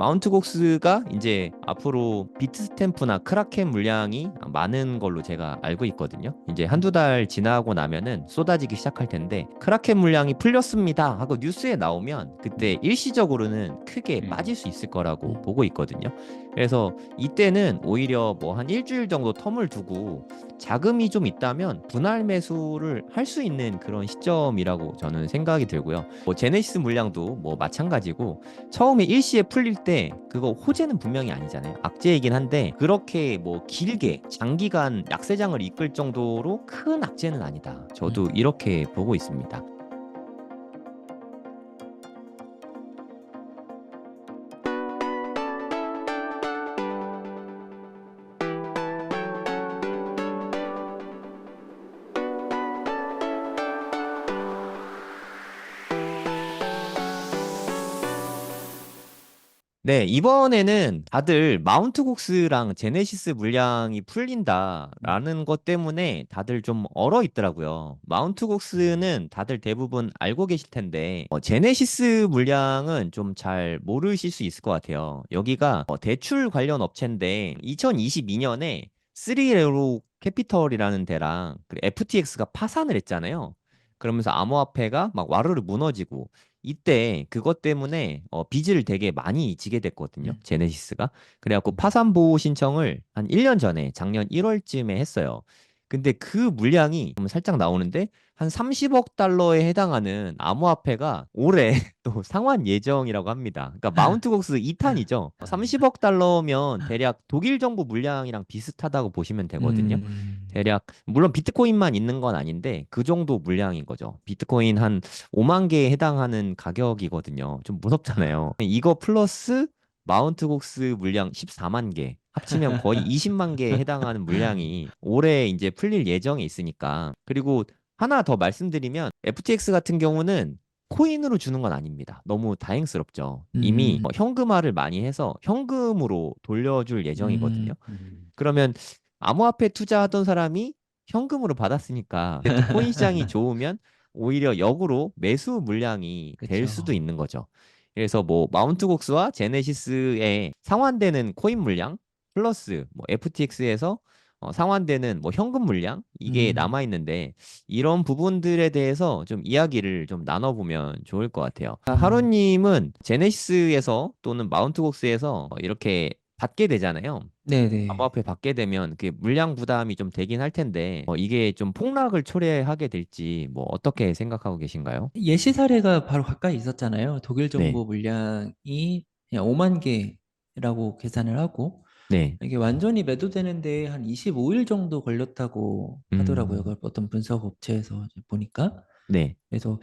마운트 곡스가 이제 앞으로 비트스탬프나 크라켄 물량이 많은 걸로 제가 알고 있거든요. 이제 한두 달 지나고 나면은 쏟아지기 시작할 텐데 크라켄 물량이 풀렸습니다 하고 뉴스에 나오면 그때 일시적으로는 크게 빠질 수 있을 거라고 보고 있거든요. 그래서 이때는 오히려 뭐 한 일주일 정도 텀을 두고 자금이 좀 있다면 분할 매수를 할 수 있는 그런 시점이라고 저는 생각이 들고요. 뭐 제네시스 물량도 뭐 마찬가지고 처음에 일시에 풀릴 때 그거 호재는 분명히 아니잖아요. 악재이긴 한데 그렇게 뭐 길게 장기간 약세장을 이끌 정도로 큰 악재는 아니다. 저도 이렇게 보고 있습니다. 네, 이번에는 다들 마운트 곡스랑 제네시스 물량이 풀린다라는 것 때문에 다들 좀 얼어 있더라고요. 마운트 곡스는 다들 대부분 알고 계실 텐데, 제네시스 물량은 좀 잘 모르실 수 있을 것 같아요. 여기가 대출 관련 업체인데, 2022년에 3레로 캐피털이라는 데랑 FTX가 파산을 했잖아요. 그러면서 암호화폐가 막 와르르 무너지고, 이때 그것 때문에 빚을 되게 많이 지게 됐거든요. 제네시스가. 그래갖고 파산 보호 신청을 한 1년 전에 작년 1월쯤에 했어요. 근데 그 물량이 좀 살짝 나오는데 한 30억 달러에 해당하는 암호화폐가 올해 또 상환 예정이라고 합니다. 그러니까 마운트 곡스 2탄이죠. 30억 달러면 대략 독일 정부 물량이랑 비슷하다고 보시면 되거든요. 대략 물론 비트코인만 있는 건 아닌데 그 정도 물량인 거죠. 비트코인 한 5만 개에 해당하는 가격이거든요. 좀 무섭잖아요. 이거 플러스 마운트 곡스 물량 14만 개 합치면 거의 20만 개에 해당하는 물량이 올해 이제 풀릴 예정에 있으니까. 그리고 하나 더 말씀드리면 FTX 같은 경우는 코인으로 주는 건 아닙니다. 너무 다행스럽죠. 이미 현금화를 많이 해서 현금으로 돌려줄 예정이거든요. 그러면 암호화폐 투자하던 사람이 현금으로 받았으니까 또 코인 시장이 좋으면 오히려 역으로 매수 물량이 될 수도 그쵸. 있는 거죠. 그래서 뭐 마운트 곡스와 제네시스에 상환되는 코인 물량 플러스 뭐 FTX에서 상환되는 뭐 현금 물량 이게 음, 남아 있는데 이런 부분들에 대해서 좀 이야기를 좀 나눠보면 좋을 것 같아요. 음, 하루님은 제네시스에서 또는 마운트 곡스에서 이렇게 받게 되잖아요. 네네. 암호화폐 받게 되면 그 물량 부담이 좀 되긴 할 텐데 이게 좀 폭락을 초래하게 될지 뭐 어떻게 생각하고 계신가요? 예시 사례가 바로 가까이 있었잖아요. 독일 네, 정부 물량이 그냥 5만 개라고 계산을 하고 네, 이게 완전히 매도되는데 한 25일 정도 걸렸다고 하더라고요. 그 음, 어떤 분석 업체에서 이제 보니까. 네, 그래서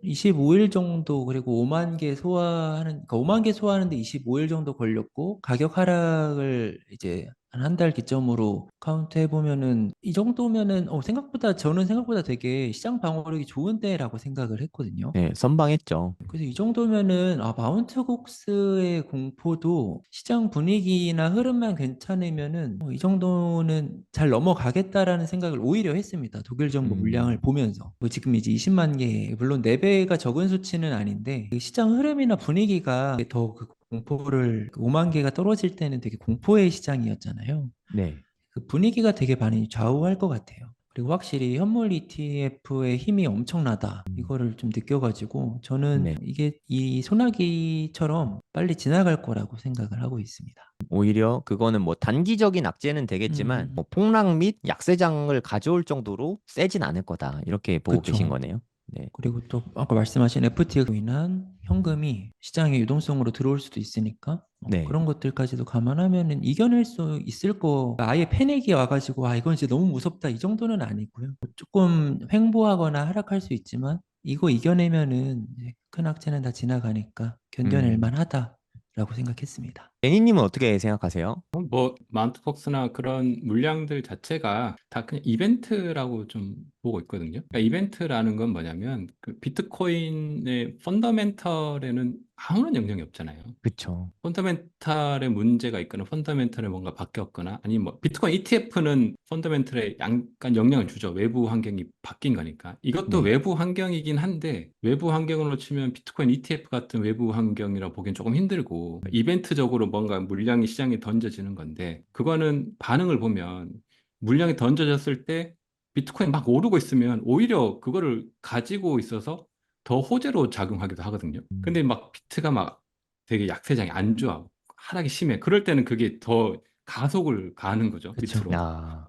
25일 정도 그리고 5만 개 소화하는 그러니까 5만 개 소화하는데 25일 정도 걸렸고 가격 하락을 이제 한 달 기점으로 카운트 해보면은 이 정도면은 생각보다 저는 생각보다 되게 시장 방어력이 좋은데라고 생각을 했거든요. 네, 선방했죠. 그래서 이 정도면은 마운트 곡스의 공포도 시장 분위기나 흐름만 괜찮으면은 이 정도는 잘 넘어가겠다라는 생각을 오히려 했습니다. 독일 정부 물량을 음, 보면서 뭐 지금 이제 20만 개 물론 4배가 적은 수치는 아닌데 그 시장 흐름이나 분위기가 더 그 공포를 5만 개가 떨어질 때는 되게 공포의 시장이었잖아요. 네, 그 분위기가 되게 많이 좌우할 것 같아요. 그리고 확실히 현물 ETF의 힘이 엄청나다. 이거를 좀 느껴가지고 저는 네. 이게 이 소나기처럼 빨리 지나갈 거라고 생각을 하고 있습니다. 오히려 그거는 뭐 단기적인 악재는 되겠지만 음, 뭐 폭락 및 약세장을 가져올 정도로 세진 않을 거다. 이렇게 보고 계신 그쵸. 거네요. 네, 그리고 또 아까 말씀하신 FTX로 인한 현금이 시장의 유동성으로 들어올 수도 있으니까 네. 그런 것들까지도 감안하면은 이겨낼 수 있을 거 아예 패닉이 와가지고 이건 진짜 너무 무섭다 이 정도는 아니고요. 조금 횡보하거나 하락할 수 있지만 이거 이겨내면은 이제 큰 악재는 다 지나가니까 견뎌낼 음. 만하다라고 생각했습니다. 애니님은 어떻게 생각하세요? 뭐 마운트폭스나 그런 물량들 자체가 다 그냥 이벤트라고 좀 보고 있거든요. 그러니까 이벤트라는 건 뭐냐면 그 비트코인의 펀더멘털에는 아무런 영향이 없잖아요. 그쵸. 펀더멘탈에 문제가 있거나 펀더멘탈에 뭔가 바뀌었거나 아니면 뭐 비트코인 ETF는 펀더멘탈에 약간 영향을 주죠. 외부 환경이 바뀐 거니까. 이것도 네. 외부 환경이긴 한데 외부 환경으로 치면 비트코인 ETF 같은 외부 환경이라 보기엔 조금 힘들고 이벤트적으로 뭔가 물량이 시장에 던져지는 건데 그거는 반응을 보면 물량이 던져졌을 때 비트코인 막 오르고 있으면 오히려 그거를 가지고 있어서 더 호재로 작용하기도 하거든요. 근데 막 비트가 막 되게 약세장이 안 좋아. 하락이 심해. 그럴 때는 그게 더 가속을 가하는 거죠. 그쵸. 밑으로.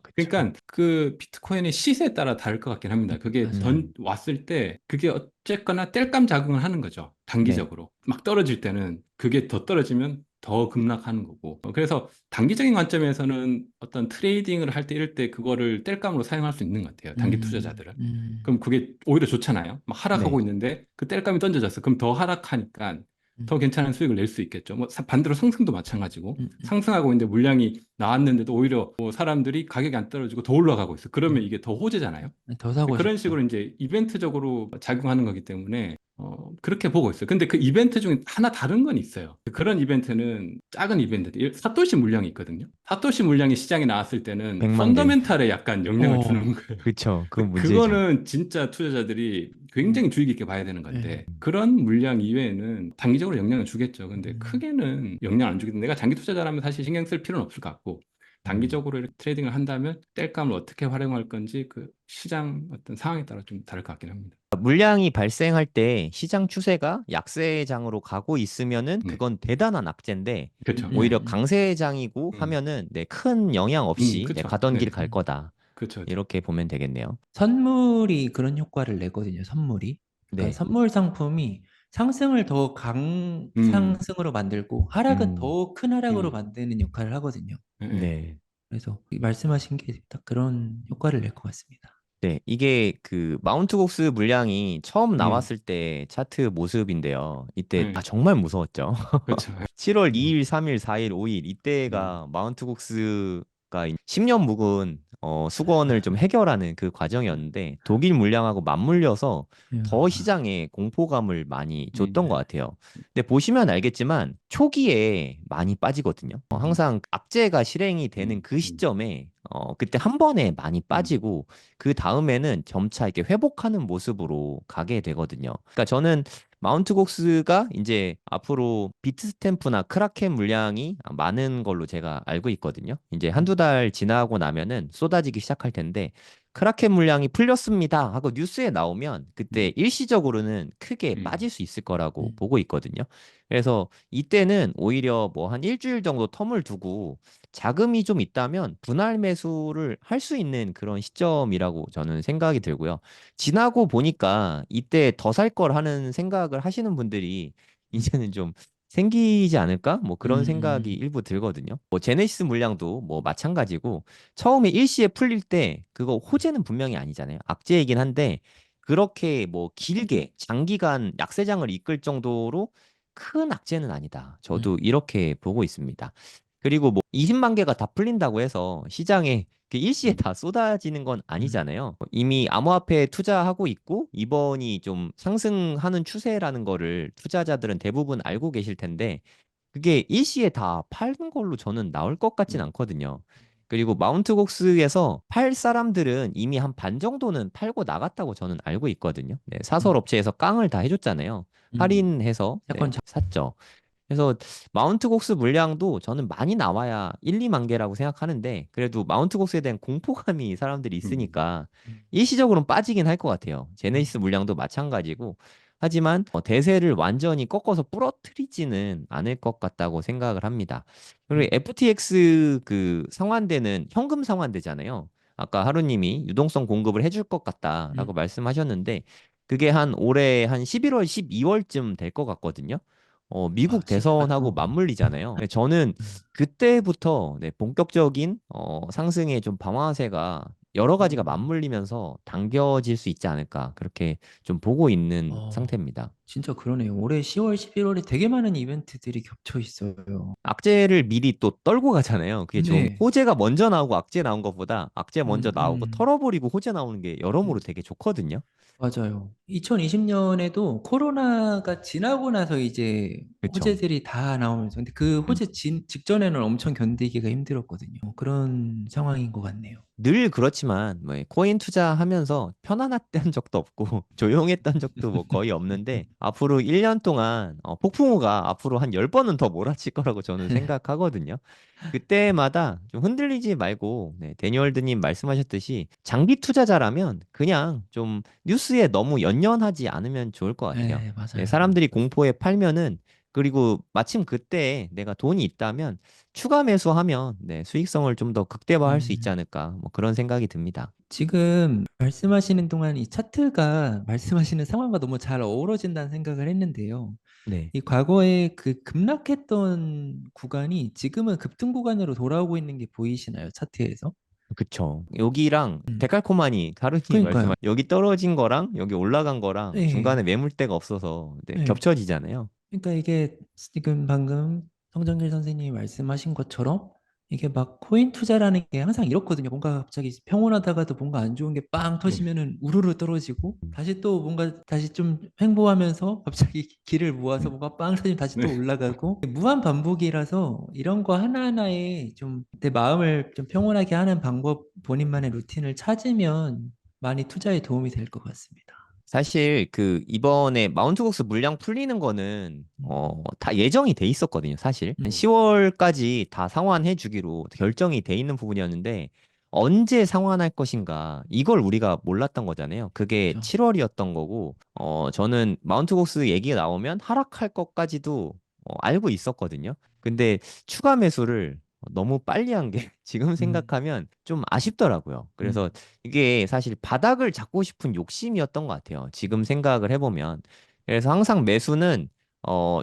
그쵸. 그러니까 그 비트코인의 시세에 따라 다를 것 같긴 합니다. 그게 맞아요. 왔을 때 그게 어쨌거나 땔감 작용을 하는 거죠. 네. 단기적으로. 막 떨어질 때는 그게 더 떨어지면 더 급락하는 거고. 그래서 단기적인 관점에서는 어떤 트레이딩을 할 때 이럴 때 그거를 땔감으로 사용할 수 있는 것 같아요. 단기 투자자들은. 그럼 그게 오히려 좋잖아요. 막 하락하고 네. 있는데 그 땔감이 던져졌어. 그럼 더 하락하니까 음, 더 괜찮은 수익을 낼 수 있겠죠. 뭐 반대로 상승도 마찬가지고 음, 음, 상승하고 있는데 물량이 나왔는데도 오히려 뭐 사람들이 가격이 안 떨어지고 더 올라가고 있어. 그러면 음. 이게 더 호재잖아요. 더 사고 그런 싶죠. 식으로 이제 이벤트적으로 작용하는 거기 때문에 그렇게 보고 있어요. 근데 그 이벤트 중에 하나 다른 건 있어요. 그런 이벤트는 작은 이벤트, 사토시 물량이 있거든요. 사토시 물량이 시장에 나왔을 때는 100만 개. 펀더멘탈에 약간 영향을 주는 어, 거예요. 그쵸. 그건 근데 문제죠. 그거는 진짜 투자자들이 굉장히 주의 깊게 봐야 되는 네. 건데 그런 물량 이외에는 단기적으로 영향을 주겠죠. 근데 음, 크게는 영향 안 주겠는데 내가 장기 투자자라면 사실 신경 쓸 필요는 없을 것 같고 음. 단기적으로 이렇게 트레이딩을 한다면 땔감을 어떻게 활용할 건지 그 시장 어떤 상황에 따라 좀 다를 것 같긴 합니다. 물량이 발생할 때 시장 추세가 약세장으로 가고 있으면은 네, 그건 대단한 악재인데 그렇죠. 오히려 네, 강세장이고 음, 하면은 네, 큰 영향 없이 네, 그렇죠. 가던 길 네, 갈 거다. 그렇죠, 그렇죠. 이렇게 보면 되겠네요. 선물이 그런 효과를 내거든요. 선물이. 그러니까 네. 선물 상품이 상승을 더 음, 강상승으로 만들고 하락은 음. 더 큰 하락으로 음, 만드는 역할을 하거든요. 네, 네. 네. 그래서 말씀하신 게 딱 그런 효과를 낼 것 같습니다. 네, 이게 그 마운트곡스 물량이 처음 음, 나왔을 때 차트 모습인데요. 이때 네, 정말 무서웠죠. 그렇죠. 7월 음, 2일, 3일, 4일, 5일 음, 이때가 마운트곡스가 10년 묵은 수건을 좀 해결하는 그 과정이었는데 독일 물량하고 맞물려서 더 야, 시장에 공포감을 많이 줬던 것 네. 같아요. 근데 보시면 알겠지만 초기에 많이 빠지거든요. 항상 악재가 실행이 되는 음, 그 음, 시점에 그때 한 번에 많이 음, 빠지고 그 다음에는 점차 이렇게 회복하는 모습으로 가게 되거든요. 그러니까 저는 마운트곡스가 이제 앞으로 비트스탬프나 크라켄 물량이 많은 걸로 제가 알고 있거든요. 이제 한두 달 지나고 나면은 쏟아지기 시작할 텐데 크라켄 물량이 풀렸습니다 하고 뉴스에 나오면 그때 음, 일시적으로는 크게 음, 빠질 수 있을 거라고 음, 보고 있거든요. 그래서 이때는 오히려 뭐 한 일주일 정도 텀을 두고 자금이 좀 있다면 분할 매수를 할 수 있는 그런 시점이라고 저는 생각이 들고요. 지나고 보니까 이때 더 살 걸 하는 생각을 하시는 분들이 이제는 좀 생기지 않을까? 뭐 그런 생각이 음, 일부 들거든요. 뭐 제네시스 물량도 뭐 마찬가지고 처음에 일시에 풀릴 때 그거 호재는 분명히 아니잖아요. 악재이긴 한데 그렇게 뭐 길게 장기간 약세장을 이끌 정도로 큰 악재는 아니다. 저도 음, 이렇게 보고 있습니다. 그리고 뭐 20만 개가 다 풀린다고 해서 시장에 그 일시에 다 쏟아지는 건 음, 아니잖아요. 이미 암호화폐에 투자하고 있고 이번이 좀 상승하는 추세라는 거를 투자자들은 대부분 알고 계실 텐데 그게 일시에 다 파는 걸로 저는 나올 것 같진 음, 않거든요. 그리고 마운트곡스에서 팔 사람들은 이미 한 반 정도는 팔고 나갔다고 저는 알고 있거든요. 네, 사설 음, 업체에서 깡을 다 해줬잖아요. 음. 할인해서 네, 사건 샀죠. 그래서 마운트곡스 물량도 저는 많이 나와야 1, 2만 개라고 생각하는데 그래도 마운트곡스에 대한 공포감이 사람들이 음, 있으니까 음, 일시적으로는 빠지긴 할 것 같아요. 음, 제네시스 물량도 마찬가지고 하지만 대세를 완전히 꺾어서 부러뜨리지는 않을 것 같다고 생각을 합니다. 그리고 음, FTX 그 상환되는 현금 상환되잖아요. 아까 하루님이 유동성 공급을 해줄 것 같다라고 음. 말씀하셨는데 그게 한 올해 한 11월, 12월쯤 될 것 같거든요. 아, 미국 시기가 대선하고 또. 맞물리잖아요. 저는 그때부터 네, 본격적인 상승의 좀 방아쇠가 여러 가지가 맞물리면서 당겨질 수 있지 않을까 그렇게 좀 보고 있는 어, 상태입니다. 진짜 그러네요. 올해 10월, 11월에 되게 많은 이벤트들이 겹쳐 있어요. 악재를 미리 또 떨고 가잖아요. 그게 좋은 게 네. 호재가 먼저 나오고 악재 나온 것보다 악재 먼저 음, 나오고 음, 털어버리고 호재 나오는 게 여러모로 음. 되게 좋거든요. 맞아요. 2020년에도 코로나가 지나고 나서 이제 그렇죠. 호재들이 다 나오면서 근데 그 음. 호재 직전에는 엄청 견디기가 힘들었거든요. 그런 상황인 것 같네요. 늘 그렇지만 뭐 코인 투자하면서 편안했던 적도 없고 조용했던 적도 뭐 거의 없는데 앞으로 1년 동안 폭풍우가 앞으로 한 10번은 더 몰아칠 거라고 저는 생각하거든요. 그때마다 좀 흔들리지 말고 네, 데니얼드님 말씀하셨듯이 장기 투자자라면 그냥 좀 뉴스에 너무 연연하지 않으면 좋을 것 같아요. 네, 네, 맞아요. 사람들이 공포에 팔면은 그리고 마침 그때 내가 돈이 있다면 추가 매수하면 네, 수익성을 좀 더 극대화할 수 있지 음, 않을까 뭐 그런 생각이 듭니다. 지금 말씀하시는 동안 이 차트가 말씀하시는 상황과 너무 잘 어우러진다는 생각을 했는데요. 네. 이 과거에 그 급락했던 구간이 지금은 급등 구간으로 돌아오고 있는 게 보이시나요? 차트에서? 그쵸. 여기랑 음, 데칼코마니 다르니 그러니까요. 말씀하 여기 떨어진 거랑 여기 올라간 거랑 네, 중간에 매물대가 없어서 네, 네. 겹쳐지잖아요. 그러니까 이게 지금 방금 성정길 선생님이 말씀하신 것처럼 이게 막 코인 투자라는 게 항상 이렇거든요. 뭔가 갑자기 평온하다가도 뭔가 안 좋은 게 빵 네. 터지면은 우르르 떨어지고 다시 또 뭔가 다시 좀 횡보하면서 갑자기 길을 모아서 뭔가 빵 터지면 다시 네. 또 올라가고 무한 반복이라서 이런 거 하나하나에 좀 내 마음을 좀 평온하게 하는 방법 본인만의 루틴을 찾으면 많이 투자에 도움이 될 것 같습니다. 사실 그 이번에 마운트곡스 물량 풀리는 거는 다 예정이 돼 있었거든요, 사실. 한 음, 10월까지 다 상환해 주기로 결정이 돼 있는 부분이었는데 언제 상환할 것인가 이걸 우리가 몰랐던 거잖아요. 그게 그렇죠. 7월이었던 거고 저는 마운트곡스 얘기가 나오면 하락할 것까지도 알고 있었거든요. 근데 추가 매수를 너무 빨리 한 게 지금 음, 생각하면 좀 아쉽더라고요. 그래서 음, 이게 사실 바닥을 잡고 싶은 욕심이었던 것 같아요. 지금 생각을 해보면. 그래서 항상 매수는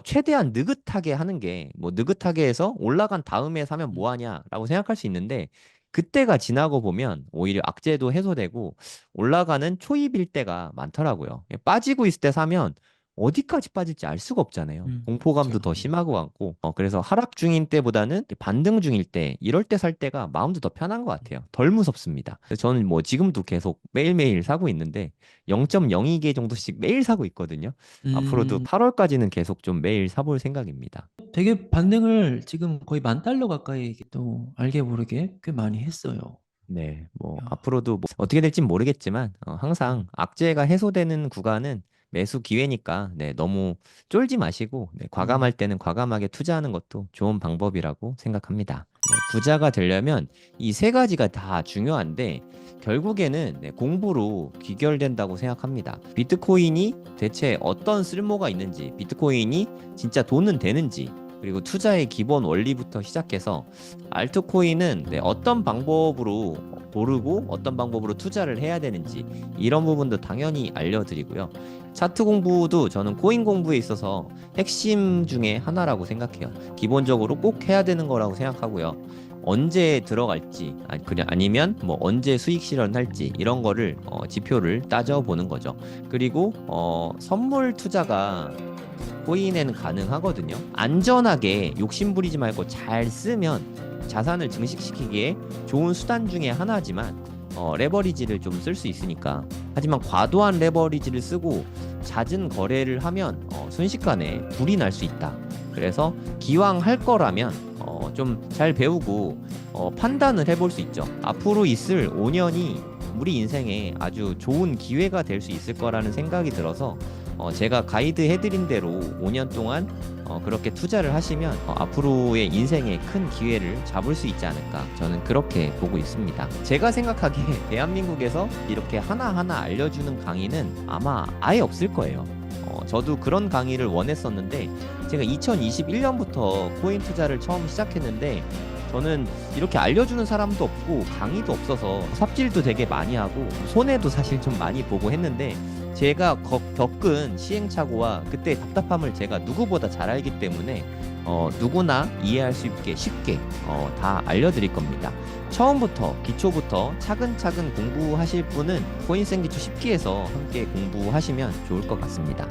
최대한 느긋하게 하는 게 뭐 느긋하게 해서 올라간 다음에 사면 뭐 음, 하냐라고 생각할 수 있는데 그때가 지나고 보면 오히려 악재도 해소되고 올라가는 초입일 때가 많더라고요. 빠지고 있을 때 사면 어디까지 빠질지 알 수가 없잖아요. 공포감도 그렇죠. 더 심하고 같고. 그래서 하락 중인 때보다는 반등 중일 때, 이럴 때 살 때가 마음도 더 편한 것 같아요. 덜 무섭습니다. 그래서 저는 뭐 지금도 계속 매일매일 사고 있는데 0.02개 정도씩 매일 사고 있거든요. 앞으로도 음, 8월까지는 계속 좀 매일 사볼 생각입니다. 되게 반등을 지금 거의 10,000달러 가까이 또 알게 모르게 꽤 많이 했어요. 네, 뭐 야, 앞으로도 뭐 어떻게 될진 모르겠지만 음, 항상 악재가 해소되는 구간은 매수 기회니까 네, 너무 쫄지 마시고 네, 과감할 음, 때는 과감하게 투자하는 것도 좋은 방법이라고 생각합니다. 네, 부자가 되려면 이 세 가지가 다 중요한데 결국에는 네, 공부로 귀결된다고 생각합니다. 비트코인이 대체 어떤 쓸모가 있는지, 비트코인이 진짜 돈은 되는지, 그리고 투자의 기본 원리부터 시작해서 알트코인은 네, 어떤 방법으로 고르고 어떤 방법으로 투자를 해야 되는지 이런 부분도 당연히 알려드리고요. 차트 공부도 저는 코인 공부에 있어서 핵심 중에 하나라고 생각해요. 기본적으로 꼭 해야 되는 거라고 생각하고요. 언제 들어갈지 그냥 아니면 뭐 언제 수익 실현할지 이런 거를 지표를 따져보는 거죠. 그리고 선물 투자가 코인에는 가능하거든요. 안전하게 욕심부리지 말고 잘 쓰면 자산을 증식시키기에 좋은 수단 중에 하나지만 레버리지를 좀 쓸 수 있으니까. 하지만 과도한 레버리지를 쓰고 잦은 거래를 하면 순식간에 불이 날 수 있다. 그래서 기왕 할 거라면 좀 잘 배우고 판단을 해볼 수 있죠. 앞으로 있을 5년이 우리 인생에 아주 좋은 기회가 될 수 있을 거라는 생각이 들어서 제가 가이드 해드린 대로 5년 동안 그렇게 투자를 하시면 앞으로의 인생에 큰 기회를 잡을 수 있지 않을까 저는 그렇게 보고 있습니다. 제가 생각하기에 대한민국에서 이렇게 하나하나 알려주는 강의는 아마 아예 없을 거예요. 저도 그런 강의를 원했었는데 제가 2021년부터 코인 투자를 처음 시작했는데 저는 이렇게 알려주는 사람도 없고 강의도 없어서 삽질도 되게 많이 하고 손해도 사실 좀 많이 보고 했는데 제가 겪은 시행착오와 그때 답답함을 제가 누구보다 잘 알기 때문에 누구나 이해할 수 있게 쉽게 다 알려드릴 겁니다. 처음부터 기초부터 차근차근 공부하실 분은 코인센기초 10기에서 함께 공부하시면 좋을 것 같습니다.